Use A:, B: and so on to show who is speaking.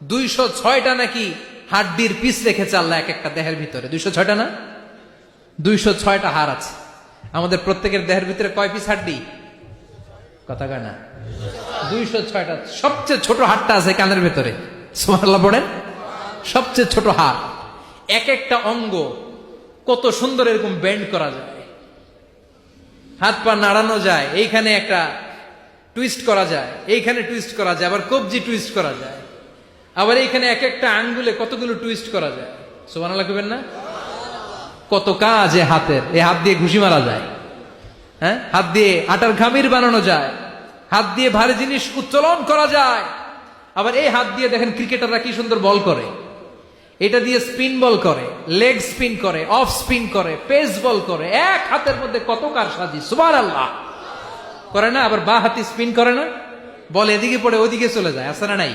A: 206টা নাকি হাড্ডির পিস রেখেছে আল্লাহ এক একটা দেহের ভিতরে। 206টা না, 206টা হাড় আছে। আমাদের প্রত্যেকের দেহের ভিতরে কয় পিস হাড্ডি? কথা কয় না, 206টা। সবচেয়ে ছোট হাড়টা আছে কানের ভেতরে, সুবহানাল্লাহ পড়েন। সবচেয়ে ছোট হাড়, এক একটা অঙ্গ কত সুন্দর এরকম বেন্ড করা যায়, হাত পা নাড়ানো যায়, এইখানে একটা টুইস্ট করা যায়, এইখানে টুইস্ট করা যায়, আবার কবজি টুইস্ট করা যায়, আবার এইখানে এক একটা আঙ্গুলে কতগুলো টুইস্ট করা যায়। সুবহানাল্লাহ কইবেন না? কত কাজ এ হাতের। এই হাত দিয়ে ঘুষি মারা যায়, হ্যাঁ, হাত দিয়ে আটার খামির বানানো যায়, হাত দিয়ে ভারী জিনিস উত্তোলন করা যায়। আবার এই হাত দিয়ে দেখেন ক্রিকেটাররা কি সুন্দর বল করে, এটা দিয়ে স্পিন বল করে, লেগ স্পিন করে, অফ স্পিন করে, পেস বল করে। এক হাতের মধ্যে কত কারসাজি, সুবহানাল্লাহ করে না? আবার বা হাতি স্পিন করে না, বল এদিকে পড়ে ওদিকে চলে যায়, আছে না নাই?